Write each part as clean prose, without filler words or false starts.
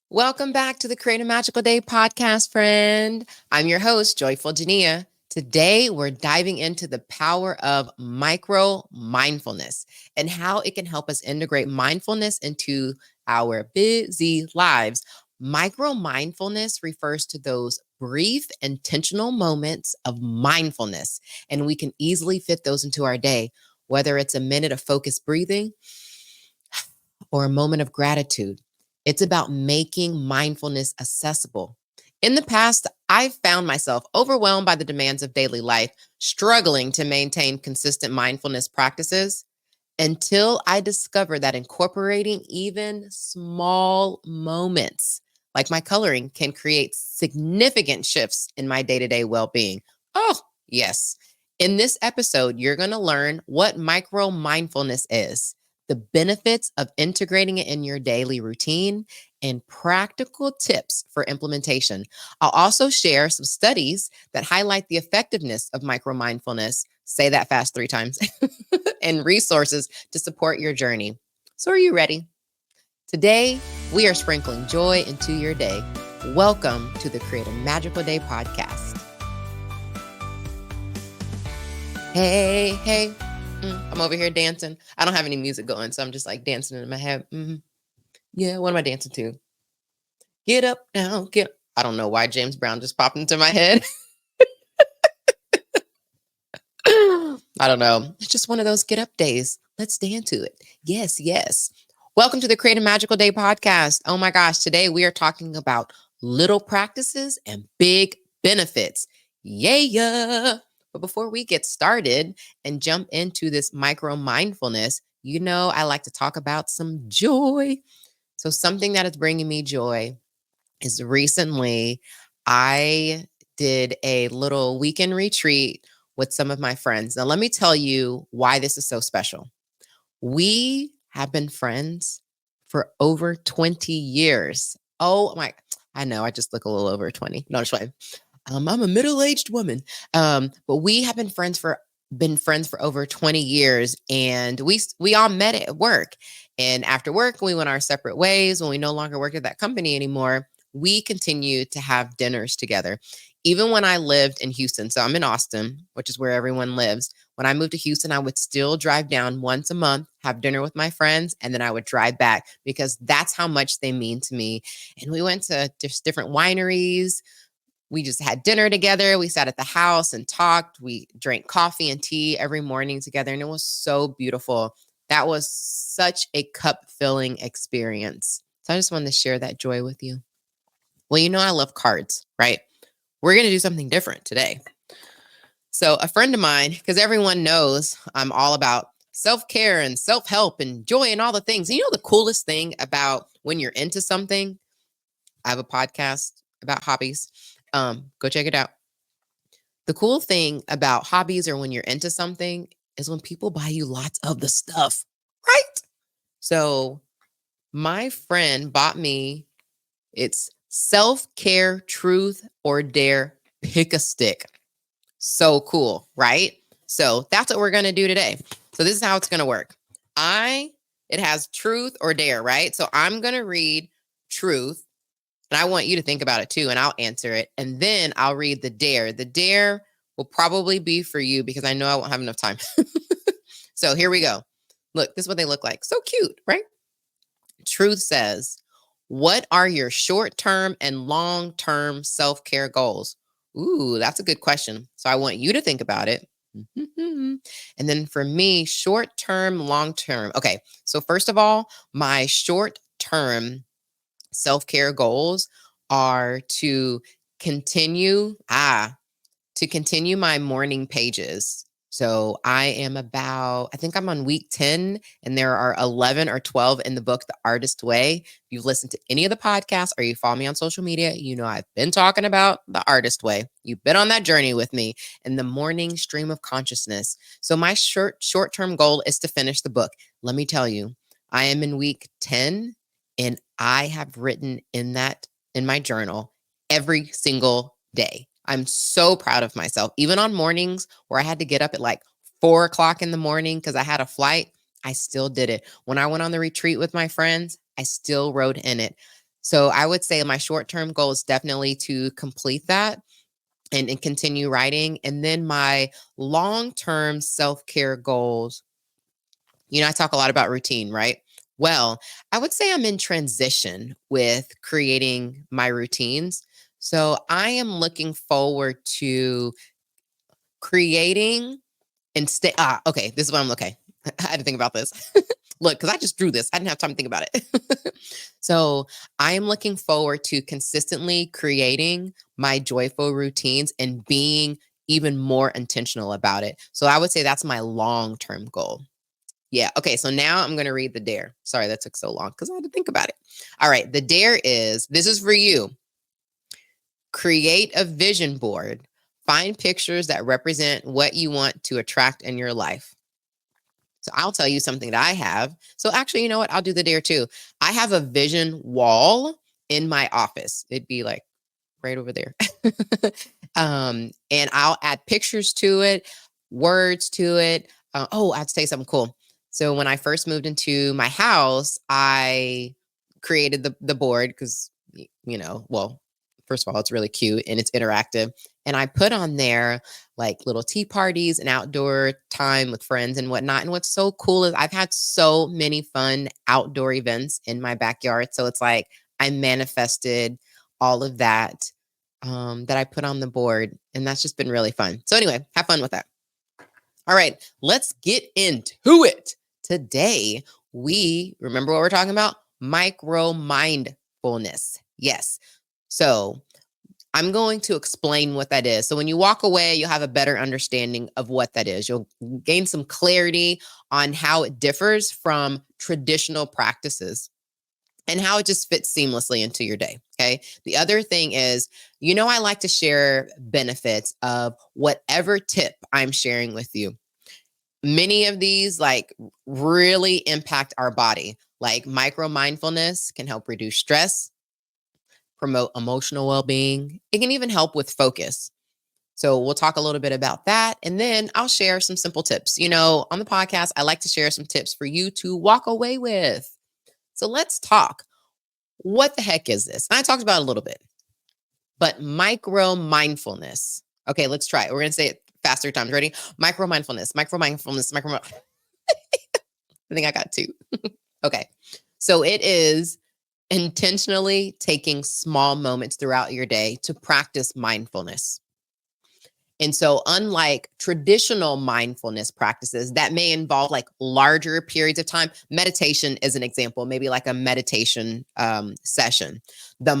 Welcome back to the Create a Magical Day podcast, friend. I'm your host, Joyful Genia. Today, we're diving into the power of micro mindfulness and how it can help us integrate mindfulness into our busy lives. Micro mindfulness refers to those brief, intentional moments of mindfulness, and we can easily fit those into our day, whether it's a minute of focused breathing or a moment of gratitude. It's about making mindfulness accessible. In the past, I've found myself overwhelmed by the demands of daily life, struggling to maintain consistent mindfulness practices until I discovered that incorporating even small moments like my coloring can create significant shifts in my day to day well being. Oh, yes. In this episode, you're going to learn what micro mindfulness is, the benefits of integrating it in your daily routine, and practical tips for implementation. I'll also share some studies that highlight the effectiveness of micro mindfulness. Say that fast 3 times. And resources to support your journey. So, are you ready? Today, we are sprinkling joy into your day. Welcome to the Create a Magical Day podcast. Hey, hey. I'm over here dancing. I don't have any music going, so I'm just like dancing in my head. Yeah, what am I dancing to? Get up now, get up. I don't know why James Brown just popped into my head. I don't know. It's just one of those get up days. Let's dance to it. Yes, yes. Welcome to the Create a Magical Day podcast. Oh my gosh, today we are talking about little practices and big benefits. Yeah. But before we get started and jump into this micro mindfulness, I like to talk about some joy. So, something that is bringing me joy is recently I did a little weekend retreat with some of my friends. Now, let me tell you why this is so special. We have been friends for over 20 years. Oh my, I know I just look a little over 20. No, it's fine. I'm a middle-aged woman. But we have been friends for over 20 years, and we all met at work. And after work, we went our separate ways. When we no longer worked at that company anymore, we continued to have dinners together. Even when I lived in Houston, so I'm in Austin, which is where everyone lives. When I moved to Houston, I would still drive down once a month, have dinner with my friends, and then I would drive back because that's how much they mean to me. And we went to just different wineries. We just had dinner together. We sat at the house and talked. We drank coffee and tea every morning together, and it was so beautiful. That was such a cup filling experience. So I just wanted to share that joy with you. Well, I love cards, right? We're going to do something different today. So, a friend of mine, because everyone knows I'm all about self care and self help and joy and all the things. And the coolest thing about when you're into something? I have a podcast about hobbies. Go check it out. The cool thing about hobbies or when you're into something is when people buy you lots of the stuff, right? So my friend bought me, it's self-care, truth or dare, pick a stick. So cool, right? So that's what we're going to do today. So this is how it's going to work. It has truth or dare, right? So I'm going to read truth. And I want you to think about it too, and I'll answer it. And then I'll read the dare. The dare will probably be for you because I know I won't have enough time. So here we go. Look, this is what they look like. So cute, right? Truth says, what are your short-term and long-term self-care goals? Ooh, that's a good question. So I want you to think about it. And then for me, short-term, long-term. Okay, so first of all, my short-term self-care goals are continue to continue my morning pages. So I think I'm on week 10, and there are 11 or 12 in the book, The Artist Way. If you've listened to any of the podcasts or you follow me on social media, I've been talking about The Artist Way. You've been on that journey with me in the morning stream of consciousness. So my short-term goal is to finish the book. Let me tell you, I am in week 10, and I have written in my journal every single day. I'm so proud of myself. Even on mornings where I had to get up at like 4 o'clock in the morning because I had a flight, I still did it. When I went on the retreat with my friends, I still wrote in it. So I would say my short-term goal is definitely to complete that and continue writing. And then my long-term self-care goals, I talk a lot about routine, right? Well, I would say I'm in transition with creating my routines. So I am looking forward to creating and stay. Okay. This is what I'm okay. I had to think about this. Look, because I just drew this. I didn't have time to think about it. So I am looking forward to consistently creating my joyful routines and being even more intentional about it. So I would say that's my long-term goal. Yeah. Okay. So now I'm going to read the dare. Sorry, that took so long because I had to think about it. All right. The dare is this is for you. Create a vision board. Find pictures that represent what you want to attract in your life. So I'll tell you something that I have. So actually, you know what? I'll do the dare too. I have a vision wall in my office. It'd be like right over there. And I'll add pictures to it, words to it. I'd say something cool. So when I first moved into my house, I created the board because well, first of all, it's really cute and it's interactive. And I put on there like little tea parties and outdoor time with friends and whatnot. And what's so cool is I've had so many fun outdoor events in my backyard. So it's like I manifested all of that that I put on the board. And that's just been really fun. So, anyway, have fun with that. All right, let's get into it. Today, we remember what we're talking about? Micro mindfulness. Yes. So, I'm going to explain what that is. So, when you walk away, you'll have a better understanding of what that is. You'll gain some clarity on how it differs from traditional practices and how it just fits seamlessly into your day. Okay. The other thing is, I like to share benefits of whatever tip I'm sharing with you. Many of these like really impact our body. Like micro mindfulness can help reduce stress, promote emotional well-being. It can even help with focus. So we'll talk a little bit about that. And then I'll share some simple tips. On the podcast, I like to share some tips for you to walk away with. So let's talk. What the heck is this? I talked about it a little bit, but micro mindfulness. Okay, let's try it. We're going to say it faster times. Ready? Micro mindfulness, micro mindfulness, I think I got two. Okay. So it is intentionally taking small moments throughout your day to practice mindfulness. And so, unlike traditional mindfulness practices that may involve like larger periods of time, meditation is an example, maybe like a meditation session. The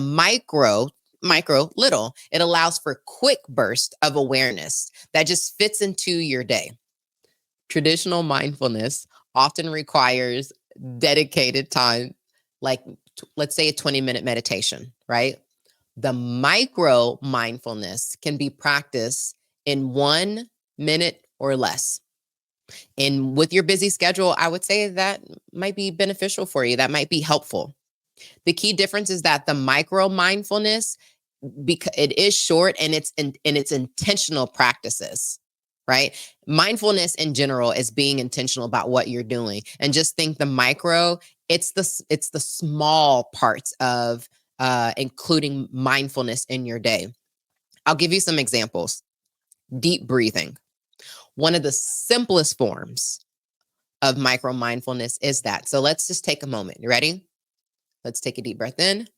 little, it allows for quick burst of awareness that just fits into your day. Traditional mindfulness often requires dedicated time, like let's say a 20-minute meditation, right? The micro mindfulness can be practiced in 1 minute or less. And with your busy schedule, I would say that might be beneficial for you. That might be helpful. The key difference is that the micro mindfulness, because it is short and it's intentional practices, right? Mindfulness in general is being intentional about what you're doing. And just think the micro, it's the small parts of including mindfulness in your day. I'll give you some examples. Deep breathing. One of the simplest forms of micro mindfulness is that. So let's just take a moment. You ready? Let's take a deep breath in.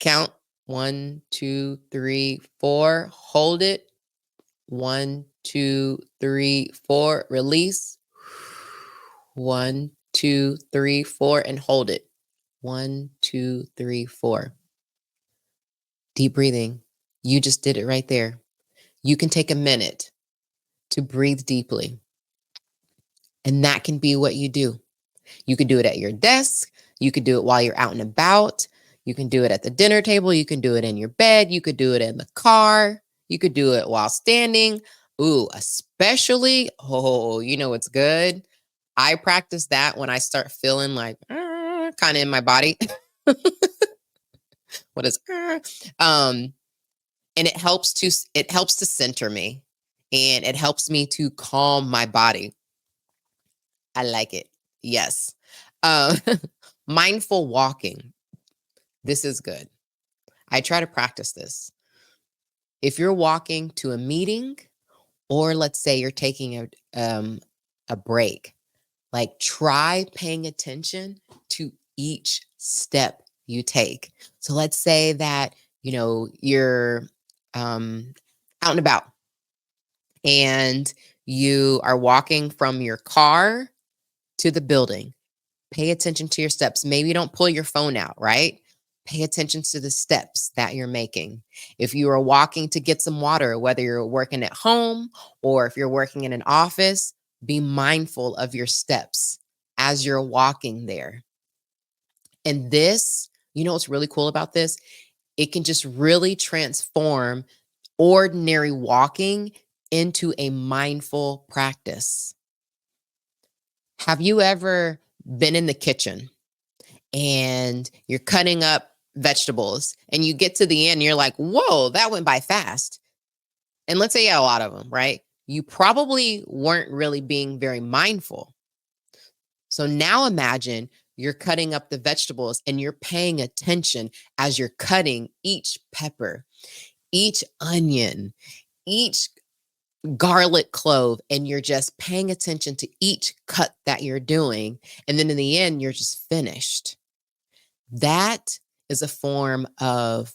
Count 1, 2, 3, 4. Hold it. 1, 2, 3, 4. Release. 1, 2, 3, 4. And hold it. 1, 2, 3, 4. Deep breathing. You just did it right there. You can take a minute to breathe deeply. And that can be what you do. You could do it at your desk. You could do it while you're out and about. You can do it at the dinner table. You can do it in your bed. You could do it in the car. You could do it while standing. Ooh, especially, it's good. I practice that when I start feeling like kind of in my body. What is and it helps to center me, and it helps me to calm my body. I like it. Yes. Uh, mindful walking. This is good. I try to practice this. If you're walking to a meeting, or let's say you're taking a break, like try paying attention to each step you take. So let's say that, you're out and about and you are walking from your car to the building. Pay attention to your steps. Maybe don't pull your phone out, right? Pay attention to the steps that you're making. If you are walking to get some water, whether you're working at home or if you're working in an office, be mindful of your steps as you're walking there. And this, what's really cool about this? It can just really transform ordinary walking into a mindful practice. Have you ever been in the kitchen and you're cutting up vegetables and you get to the end, you're like, whoa, that went by fast. And let's say you had a lot of them, right? You probably weren't really being very mindful. So now imagine you're cutting up the vegetables and you're paying attention as you're cutting each pepper, each onion, each garlic clove, and you're just paying attention to each cut that you're doing. And then in the end, you're just finished. That is a form of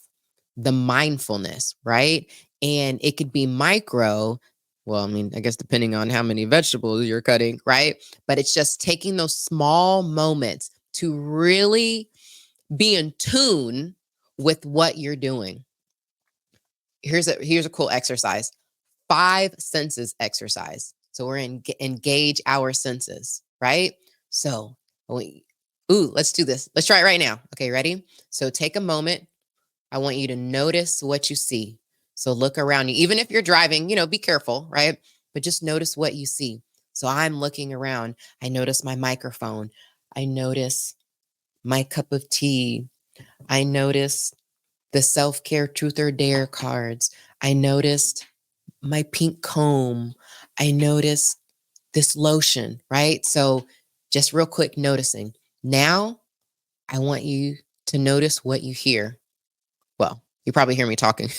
the mindfulness, right? And it could be micro. Well, I mean, I guess depending on how many vegetables you're cutting, right? But it's just taking those small moments to really be in tune with what you're doing. Here's a cool exercise. 5 senses exercise. So we're engage our senses, right? So, let's do this. Let's try it right now. Okay, ready? So take a moment. I want you to notice what you see. So look around you. Even if you're driving, be careful, right? But just notice what you see. So I'm looking around. I notice my microphone. I notice my cup of tea. I notice the self-care truth or dare cards. I noticed my pink comb. I noticed this lotion, right? So just real quick noticing. Now I want you to notice what you hear. Well, you probably hear me talking,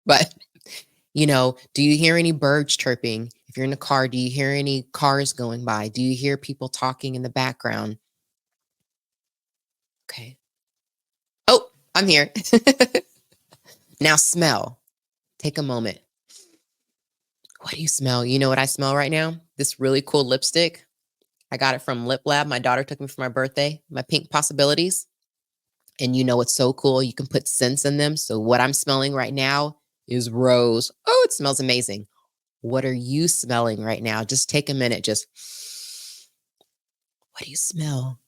but do you hear any birds chirping? If you're in a car, do you hear any cars going by? Do you hear people talking in the background? Okay. Oh, I'm here. Now smell. Take a moment. What do you smell? You know what I smell right now? This really cool lipstick. I got it from Lip Lab. My daughter took me for my birthday, my pink possibilities. And it's so cool. You can put scents in them. So what I'm smelling right now is rose. Oh, it smells amazing. What are you smelling right now? Just take a minute. Just, what do you smell?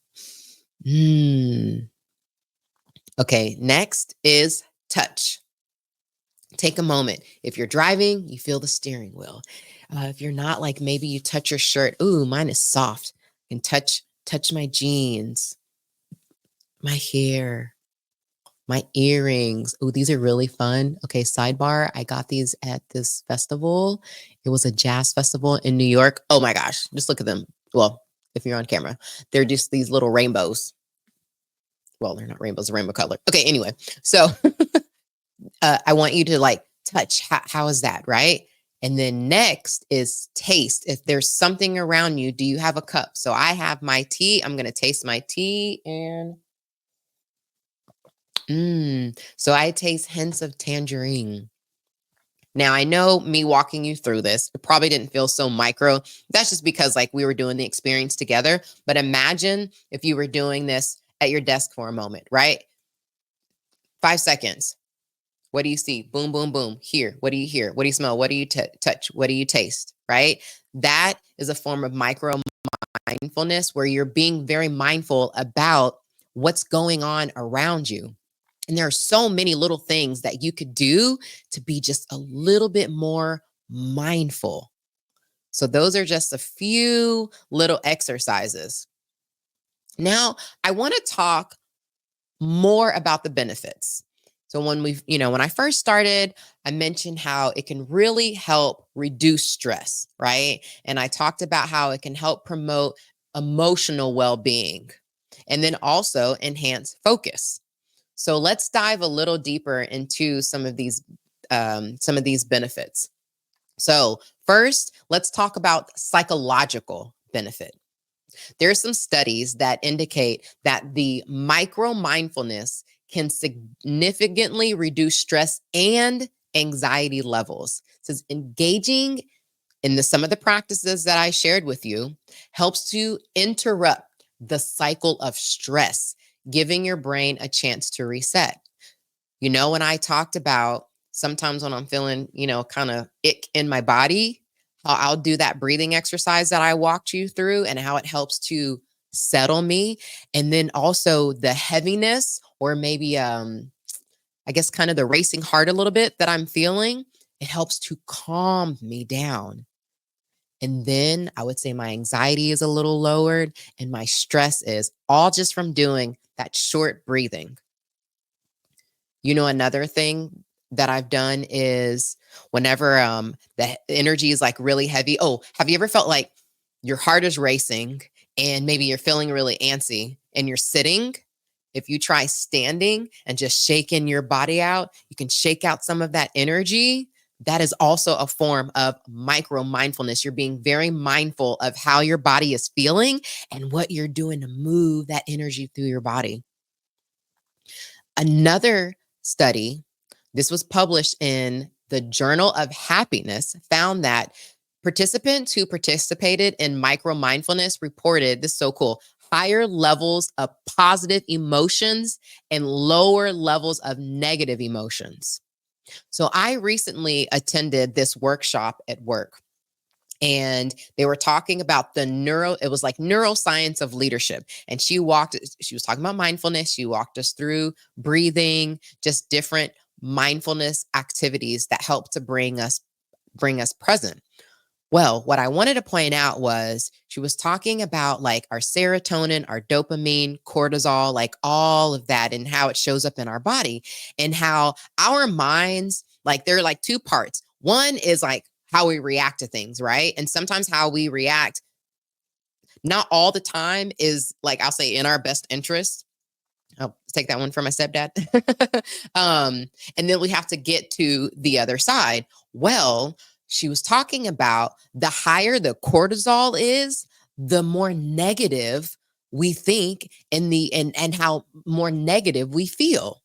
Okay, next is touch. Take a moment. If you're driving, you feel the steering wheel. If you're not, like maybe you touch your shirt. Ooh, mine is soft. I can touch my jeans, my hair, my earrings. Ooh, these are really fun. Okay, sidebar. I got these at this festival. It was a jazz festival in New York. Oh my gosh, just look at them. Well, if you're on camera, they're just these little rainbows. Well, they're not rainbows, they're rainbow color. Okay, anyway. So I want you to touch. How is that, right? And then next is taste. If there's something around you, do you have a cup? So I have my tea. I'm going to taste my tea and so I taste hints of tangerine. Now, I know me walking you through this, it probably didn't feel so micro. That's just because we were doing the experience together. But imagine if you were doing this at your desk for a moment, right? 5 seconds. What do you see? Boom, boom, boom. Here. What do you hear? What do you smell? What do you touch? What do you taste? Right? That is a form of micro mindfulness where you're being very mindful about what's going on around you. And there are so many little things that you could do to be just a little bit more mindful. So those are just a few little exercises. Now, I want to talk more about the benefits. So when I first started, I mentioned how it can really help reduce stress, right? And I talked about how it can help promote emotional well-being. and then also enhance focus. So let's dive a little deeper into some of these benefits. So first, let's talk about psychological benefit. There's some studies that indicate that the micro mindfulness can significantly reduce stress and anxiety levels. Says engaging in some of the practices that I shared with you helps to interrupt the cycle of stress, giving your brain a chance to reset. When I talked about sometimes when I'm feeling, kind of ick in my body, how I'll do that breathing exercise that I walked you through and how it helps to settle me. And then also the heaviness or maybe I guess kind of the racing heart a little bit that I'm feeling, it helps to calm me down. And then I would say my anxiety is a little lowered and my stress is all just from doing that short breathing. Another thing that I've done is whenever the energy is like really heavy. Oh, have you ever felt like your heart is racing and maybe you're feeling really antsy and you're sitting? If you try standing and just shaking your body out, you can shake out some of that energy. That is also a form of micro mindfulness. You're being very mindful of how your body is feeling and what you're doing to move that energy through your body. Another study, this was published in the Journal of Happiness, found that participants who participated in micro mindfulness reported this is so cool higher levels of positive emotions and lower levels of negative emotions. So I recently attended this workshop at work and they were talking about it was like neuroscience of leadership, and she was talking about mindfulness. She walked us through breathing, just different mindfulness activities that help to bring us present. Well, what I wanted to point out was she was talking about like our serotonin, our dopamine, cortisol, like all of that, and how it shows up in our body, and how our minds, like there are like two parts. One is like how we react to things, right? And sometimes how we react, not all the time, is like I'll say in our best interest. I'll take that one for my stepdad. And then we have to get to the other side. Well, she was talking about the higher the cortisol is, the more negative we think and how more negative we feel.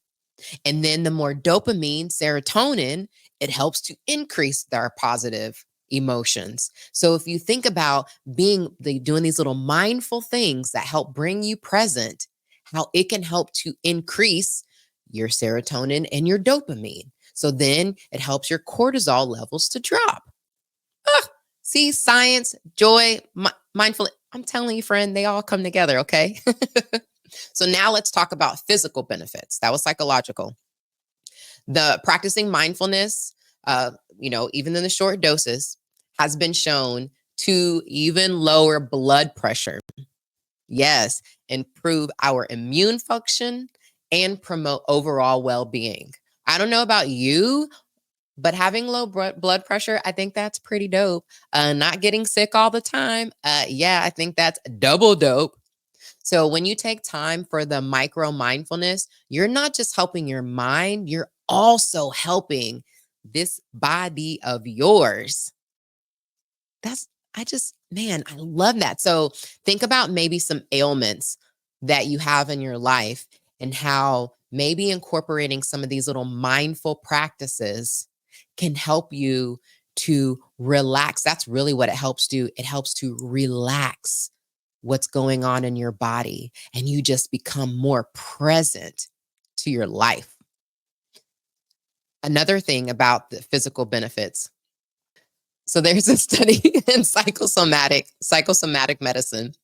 And then the more dopamine, serotonin, it helps to increase our positive emotions. So if you think about doing these little mindful things that help bring you present, how it can help to increase your serotonin and your dopamine. So then it helps your cortisol levels to drop. Ah, see, science, joy, mindful. I'm telling you, friend, they all come together, okay? So now let's talk about physical benefits. That was psychological. The practicing mindfulness, even in the short doses, has been shown to even lower blood pressure. Yes, improve our immune function and promote overall well being. I don't know about you, but having low blood pressure, I think that's pretty dope. Not getting sick all the time. Yeah, I think that's double dope. So when you take time for the micro mindfulness, you're not just helping your mind, you're also helping this body of yours. Man, I love that. So think about maybe some ailments that you have in your life and how maybe incorporating some of these little mindful practices can help you to relax. That's really what it helps do. It helps to relax what's going on in your body and you just become more present to your life. Another thing about the physical benefits. So there's a study in psychosomatic medicine,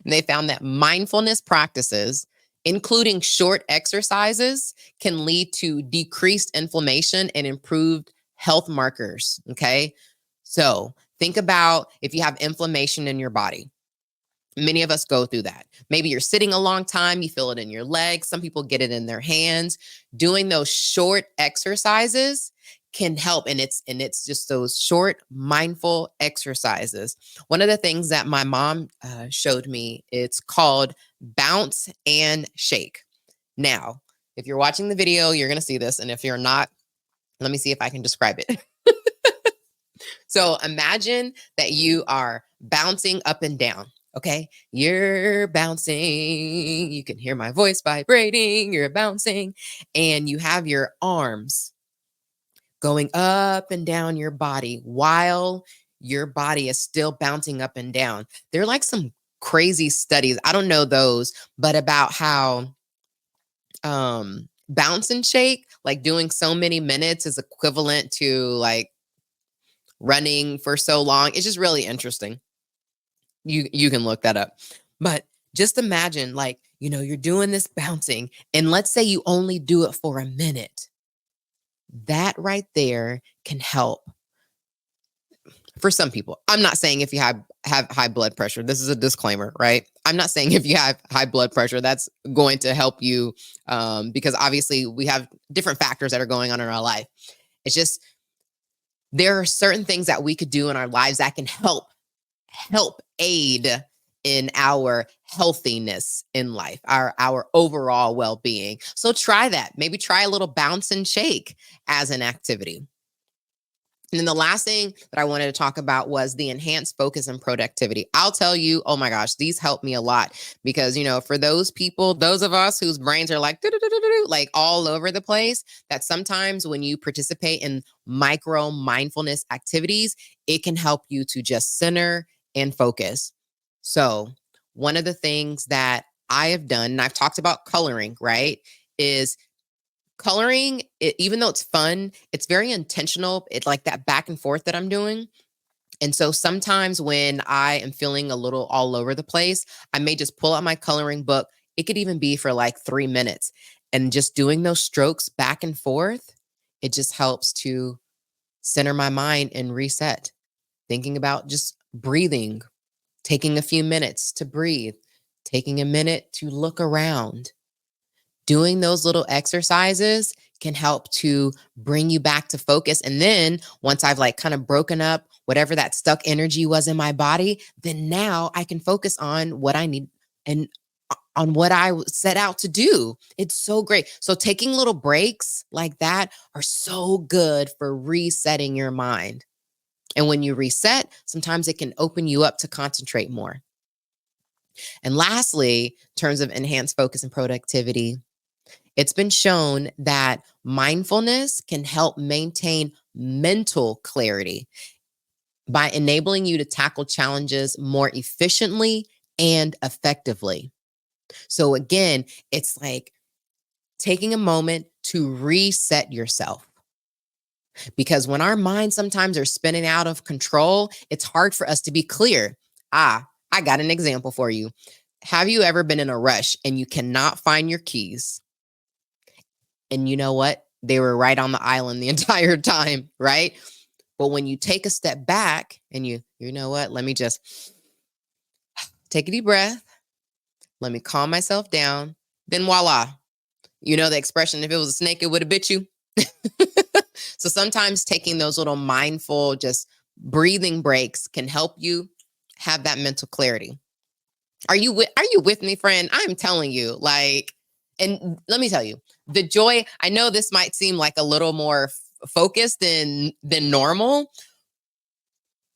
and they found that mindfulness practices, including short exercises, can lead to decreased inflammation and improved health markers. Okay. So think about if you have inflammation in your body. Many of us go through that. Maybe you're sitting a long time, you feel it in your legs. Some people get it in their hands. Doing those short exercises can help, and it's just those short mindful exercises. One of the things that my mom showed me, it's called bounce and shake. Now, if you're watching the video, you're going to see this. And if you're not, let me see if I can describe it. So imagine that you are bouncing up and down. Okay. You're bouncing. You can hear my voice vibrating. You're bouncing. And you have your arms going up and down your body while your body is still bouncing up and down. There are like some crazy studies. I don't know those, but about how bounce and shake, like doing so many minutes is equivalent to like running for so long. It's just really interesting. You can look that up. But just imagine like, you're doing this bouncing and let's say you only do it for a minute. That right there can help for some people. I'm not saying if you have high blood pressure. This is a disclaimer, right? I'm not saying if you have high blood pressure, that's going to help you because obviously we have different factors that are going on in our life. It's just there are certain things that we could do in our lives that can help aid in our healthiness in life, our overall well-being. So try that. Maybe try a little bounce and shake as an activity. And then the last thing that I wanted to talk about was the enhanced focus and productivity. I'll tell you, oh my gosh, these help me a lot because, for those people, those of us whose brains are like, like all over the place, that sometimes when you participate in micro mindfulness activities, it can help you to just center and focus. So one of the things that I have done, and I've talked about coloring, right, is coloring, even though it's fun, it's very intentional. It's like that back and forth that I'm doing. And so sometimes when I am feeling a little all over the place, I may just pull out my coloring book. It could even be for like 3 minutes. And just doing those strokes back and forth, it just helps to center my mind and reset. Thinking about just breathing, taking a few minutes to breathe, taking a minute to look around. Doing those little exercises can help to bring you back to focus. And then once I've like kind of broken up whatever that stuck energy was in my body, then now I can focus on what I need and on what I set out to do. It's so great. So taking little breaks like that are so good for resetting your mind. And when you reset, sometimes it can open you up to concentrate more. And lastly, in terms of enhanced focus and productivity, it's been shown that mindfulness can help maintain mental clarity by enabling you to tackle challenges more efficiently and effectively. So again, it's like taking a moment to reset yourself. Because when our minds sometimes are spinning out of control, it's hard for us to be clear. I got an example for you. Have you ever been in a rush and you cannot find your keys? And you know what? They were right on the island the entire time, right? But when you take a step back and you know what? Let me just take a deep breath. Let me calm myself down. Then voila. You know the expression, if it was a snake, it would have bit you. So sometimes taking those little mindful, just breathing breaks can help you have that mental clarity. Are you with me, friend? I'm telling you, like, and let me tell you, the joy, I know this might seem like a little more focused than normal,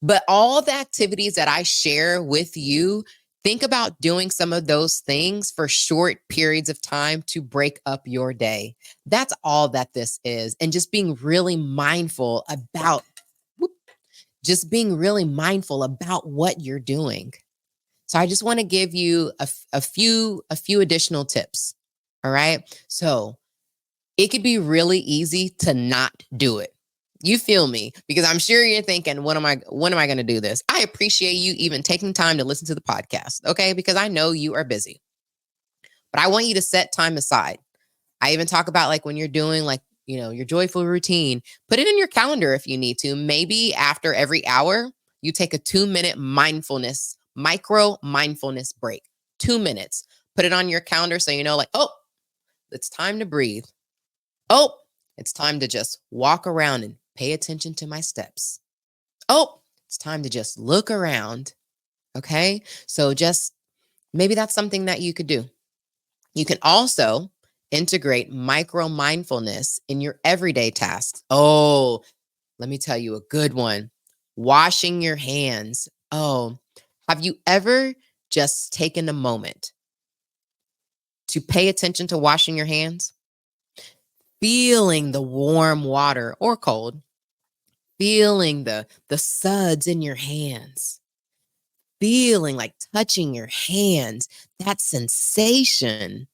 but all the activities that I share with you, think about doing some of those things for short periods of time to break up your day. That's all that this is. And just being really mindful about what you're doing. So I just want to give you a few additional tips. All right. So it could be really easy to not do it. You feel me? Because I'm sure you're thinking, when am I going to do this? I appreciate you even taking time to listen to the podcast. Okay. Because I know you are busy, but I want you to set time aside. I even talk about like when you're doing like, your joyful routine, put it in your calendar if you need to. Maybe after every hour, you take a 2-minute micro mindfulness break. 2 minutes. Put it on your calendar so you know, like, oh, it's time to breathe. Oh, it's time to just walk around and pay attention to my steps. Oh, it's time to just look around. Okay. So just, Maybe that's something that you could do. You can also integrate micro mindfulness in your everyday tasks. Oh, let me tell you a good one. Washing your hands. Oh, have you ever just taken a moment to pay attention to washing your hands? Feeling the warm water or cold, feeling the suds in your hands, feeling like touching your hands, that sensation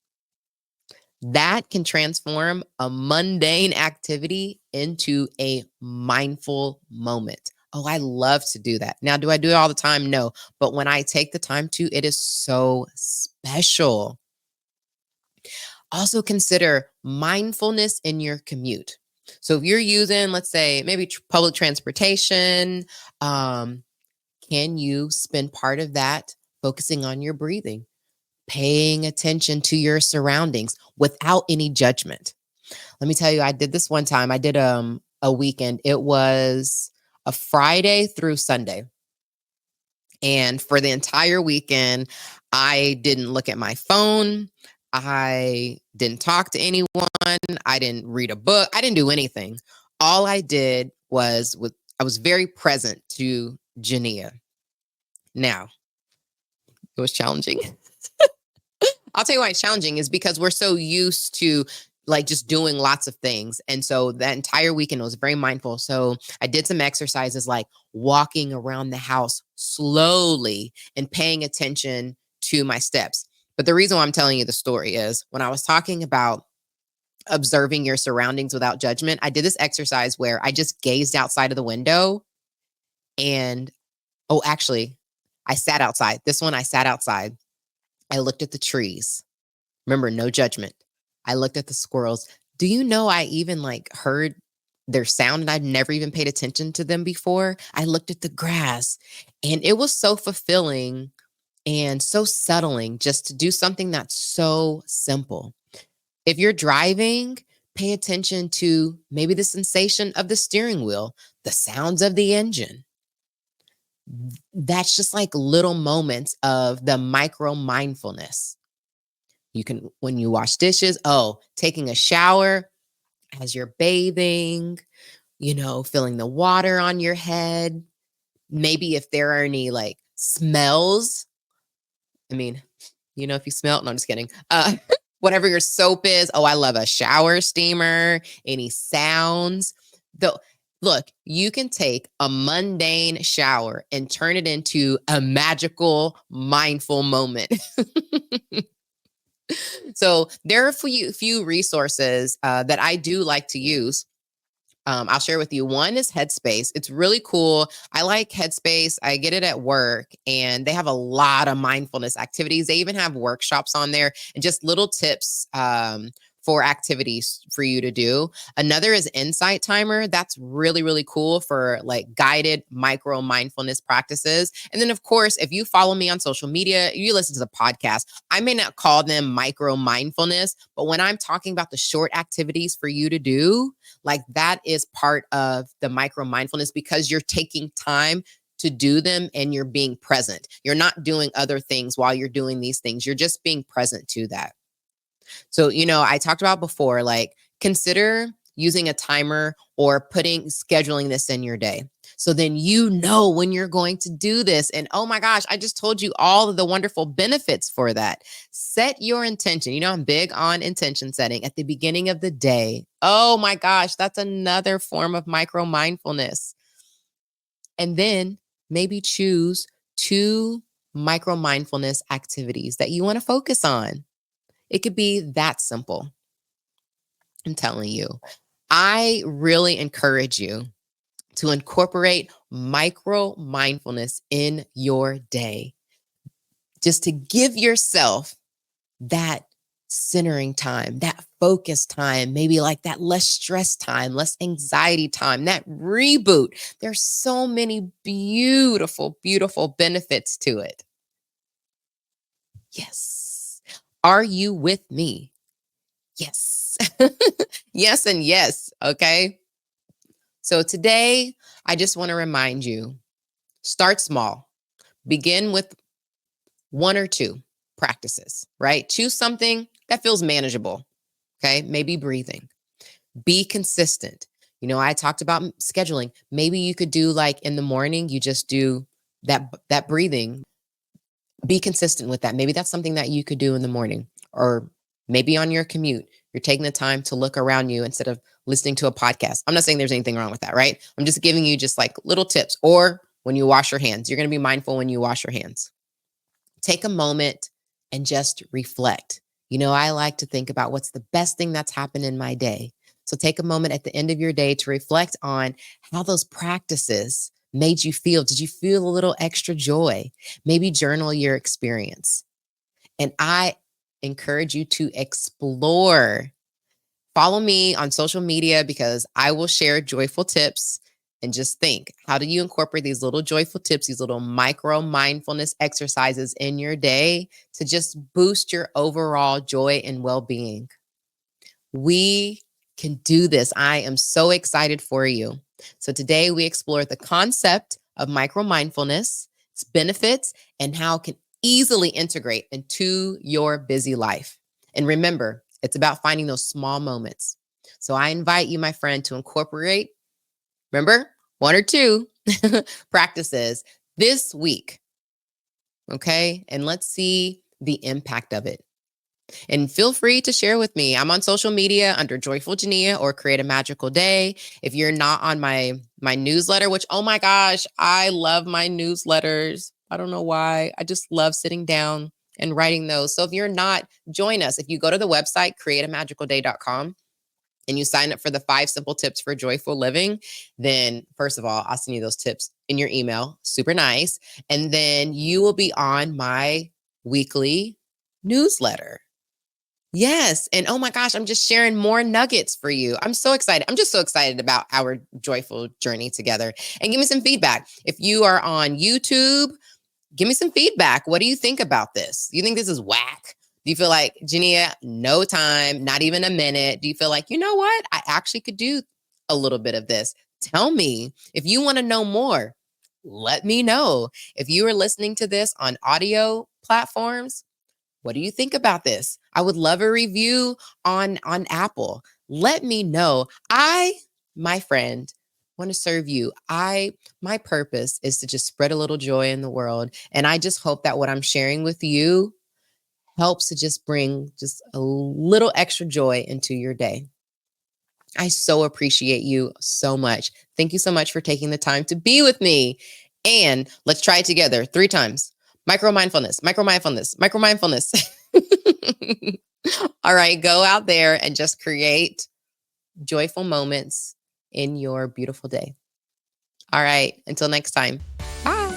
that can transform a mundane activity into a mindful moment. Oh, I love to do that. Now, do I do it all the time? No. But when I take the time to, it is so special. Also, consider mindfulness in your commute. So, if you're using, let's say, maybe public transportation, um, can you spend part of that focusing on your breathing, paying attention to your surroundings without any judgment? Let me tell you, I did this one time. I did a weekend. It was a Friday through Sunday. And for the entire weekend, I didn't look at my phone. I didn't talk to anyone. I didn't read a book. I didn't do anything. All I did was I was very present to Genia. Now, it was challenging. I'll tell you why it's challenging is because we're so used to like just doing lots of things. And so that entire weekend was very mindful. So I did some exercises like walking around the house slowly and paying attention to my steps. But the reason why I'm telling you the story is when I was talking about observing your surroundings without judgment, I did this exercise where I just gazed outside of the window and, oh, actually, I sat outside. This one, I sat outside. I looked at the trees. Remember, no judgment. I looked at the squirrels. Do you know I even like heard their sound and I've never even paid attention to them before? I looked at the grass and it was so fulfilling and so settling just to do something that's so simple. If you're driving, pay attention to maybe the sensation of the steering wheel, the sounds of the engine. That's just like little moments of the micro mindfulness. You can, when you wash dishes, oh, taking a shower as you're bathing, feeling the water on your head. Maybe if there are any like smells, I mean, if you smell, no, I'm just kidding. Whatever your soap is. Oh, I love a shower steamer, any sounds. Though, look, you can take a mundane shower and turn it into a magical, mindful moment. So there are a few resources that I do like to use. I'll share with you. One is Headspace. It's really cool. I like Headspace. I get it at work, and they have a lot of mindfulness activities. They even have workshops on there and just little tips for activities for you to do. Another is Insight Timer. That's really, really cool for like guided micro mindfulness practices. And then, of course, if you follow me on social media, you listen to the podcast, I may not call them micro mindfulness, but when I'm talking about the short activities for you to do, like that is part of the micro mindfulness because you're taking time to do them and you're being present. You're not doing other things while you're doing these things. You're just being present to that. So, I talked about before, like consider using a timer or scheduling this in your day. So then when you're going to do this. And oh my gosh, I just told you all of the wonderful benefits for that. Set your intention. I'm big on intention setting at the beginning of the day. Oh my gosh, that's another form of micro mindfulness. And then maybe choose 2 micro mindfulness activities that you want to focus on. It could be that simple. I'm telling you. I really encourage you to incorporate micro mindfulness in your day, just to give yourself that centering time, that focus time, maybe like that less stress time, less anxiety time, that reboot. There's so many beautiful, beautiful benefits to it. Yes. Are you with me? Yes. Yes, and yes. Okay. So today, I just want to remind you, start small. Begin with 1 or 2. practices, right? Choose something that feels manageable. Okay. Maybe breathing. Be consistent. I talked about scheduling. Maybe you could do like in the morning, you just do that breathing. Be consistent with that. Maybe that's something that you could do in the morning, or maybe on your commute, you're taking the time to look around you instead of listening to a podcast. I'm not saying there's anything wrong with that, right? I'm just giving you just like little tips. Or when you wash your hands, you're going to be mindful when you wash your hands. Take a moment and just reflect. I like to think about what's the best thing that's happened in my day. So take a moment at the end of your day to reflect on how those practices made you feel. Did you feel a little extra joy? Maybe journal your experience. And I encourage you to explore. Follow me on social media because I will share joyful tips. And just think, how do you incorporate these little joyful tips, these little micro mindfulness exercises in your day to just boost your overall joy and well-being? We can do this. I am so excited for you. So today we explored the concept of micro mindfulness, its benefits, and how it can easily integrate into your busy life. And remember, it's about finding those small moments. So I invite you, my friend, to incorporate, remember, 1 or 2 practices this week. Okay. And let's see the impact of it. And feel free to share with me. I'm on social media under Joyful Genia or Create a Magical Day. If you're not on my newsletter, which, oh my gosh, I love my newsletters. I don't know why. I just love sitting down and writing those. So if you're not, join us. If you go to the website, createamagicalday.com, and you sign up for the 5 simple tips for joyful living, then first of all, I'll send you those tips in your email. Super nice. And then you will be on my weekly newsletter. Yes. And oh my gosh, I'm just sharing more nuggets for you. I'm so excited. I'm just so excited about our joyful journey together. And give me some feedback. If you are on YouTube, give me some feedback. What do you think about this? Do you think this is whack? Do you feel like, Genia, no time, not even a minute? Do you feel like, you know what? I actually could do a little bit of this. Tell me. If you want to know more, let me know. If you are listening to this on audio platforms, what do you think about this? I would love a review on Apple. Let me know. My friend, want to serve you. My purpose is to just spread a little joy in the world. And I just hope that what I'm sharing with you helps to just bring just a little extra joy into your day. I so appreciate you so much. Thank you so much for taking the time to be with me. And let's try it together 3 times. Micro mindfulness, micro mindfulness, micro mindfulness. All right, go out there and just create joyful moments in your beautiful day. All right, until next time. Bye.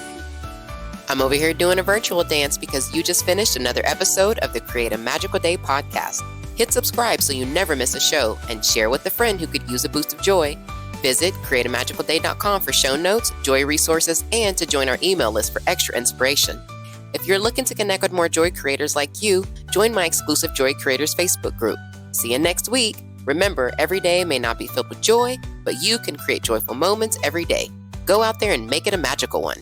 I'm over here doing a virtual dance because you just finished another episode of the Create a Magical Day podcast. Hit subscribe so you never miss a show and share with a friend who could use a boost of joy. Visit createamagicalday.com for show notes, joy resources, and to join our email list for extra inspiration. If you're looking to connect with more joy creators like you, join my exclusive Joy Creators Facebook group. See you next week. Remember, every day may not be filled with joy, but you can create joyful moments every day. Go out there and make it a magical one.